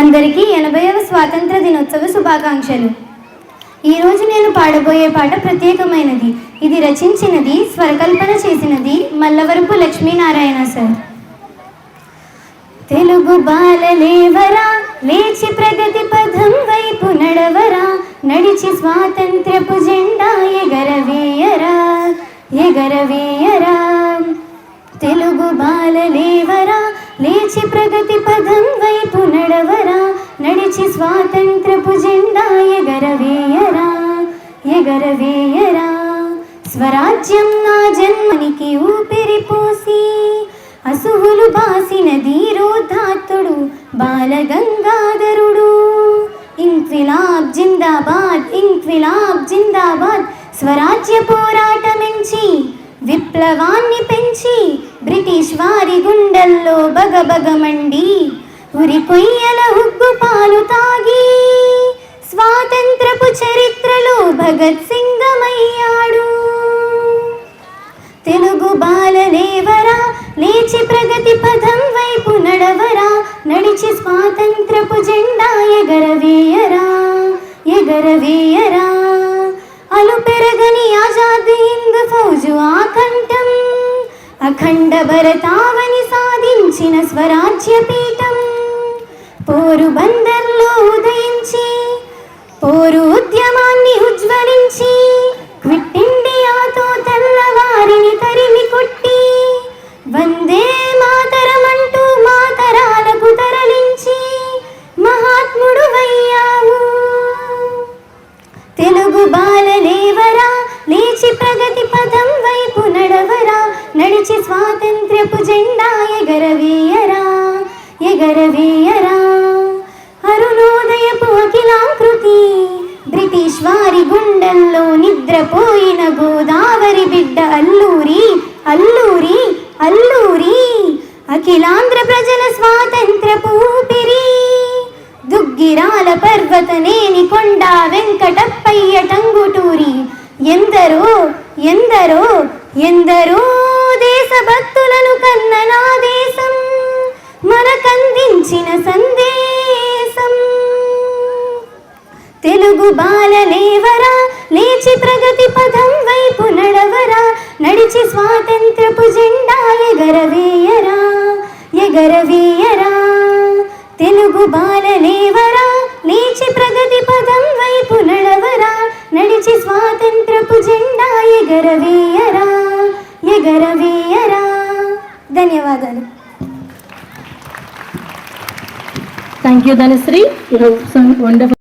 అందరికీ 80వ స్వాతంత్ర దినోత్సవ శుభాకాంక్షలు. ఈరోజు నేను పాడబోయే పాట ప్రత్యేకమైనది. ఇది రచించినది, స్వరకల్పన చేసినది మల్లవరపు లక్ష్మీనారాయణ సార్. తెలుగు బాలలేవరా, లేచి ప్రగతి పథం వైపు నడవరా, నడిచి స్వాతంత్ర్యపు జెండా ఎగరవేయరా ఎగరవేయరా. తెలుగు బాలలేవరా, లేచి ప్రగతి పథం వైపు నడవరా, నడిచి స్వాతంత్రపు జెండా ఎగరవేయరా ఎగరవేయరా. స్వరాజ్యం నా జన్మనికి ఊపిరి పోసి అసువులు బాసిన ధీరోదాత్తుడు బాలగంగాధరుడు. ఇంక్విలాబ్ జిందాబాద్, ఇంక్విలాబ్ జిందాబాద్. స్వరాజ్య పోరాటమించి విప్లవాన్ని పెంచి బ్రిటిష్ వారి గుండెల్లో బగబగమండి ఉరి కొయ్యల ఉగ్గు పాలు తాగి స్వాతంత్రపు చరిత్రలో భగత్ సింగమయ్యాడు. తెలుగు బాలలేవరా, లేచి ప్రగతి పథం వైపు నడవరా, నడిచి స్వాతంత్రపు జెండా ఎగరవేయరా ఎగరవేయరా. అలు పెరగని ఆజాద్ హింద్ ఫౌజు ఆకంఠం, అఖండ భరతావని సాధించిన స్వరాజ్య పీఠం. పోరుబందర్లో ఉదయించి పోరు ఉద్యమాన్ని ఉజ్వలించి క్విట్ ఇండియాతో తెల్లవారిని తరిమి కొట్టి వందే మాతరమంటూ మాతరాలకు తరలించి మహాత్ముడు వయ్యావు. తెలుగు బాలలేవరా, లేచి ప్రగతి పథం వైపు నడవరా, నడిచి స్వాతంత్ర్యపు జెండా ఎగరవేయరా ఎగరవేయరా. అరుణోదయపు అఖిలాకృతి, బ్రిటిష్ వారి గుండెల్లో నిద్రపోయిన గోదావరి బిడ్డ అల్లూరి అల్లూరి అల్లూరి. అఖిలాంధ్ర ప్రజల స్వాతంత్రపు ఊపిరి, దుగ్గిరాల పర్వతనేని కొండ వెంకటప్పయ్య టంగుటూరి. ఎందరో ఎందరో ఎందరో దేశభక్తులను కన్న నా దేశం మనకందించిన సందేశం. తెలుగు బాలలేవరా, లేచి ప్రగతి పథం వైపు నడవరా, నడిచి స్వాతంత్రపు జెండా ఎగరవేయరా ఎగరవేయరా. తెలుగు బాలలేవరా, లేచి ప్రగతి పథం వైపు నడవరా, నడిచి స్వాతంత్రపు జెండా ఎగరవేయరా ఎగరవేయరా. ధన్యవాదాలు. Thank you, Dhanasri. You have sung wonderful.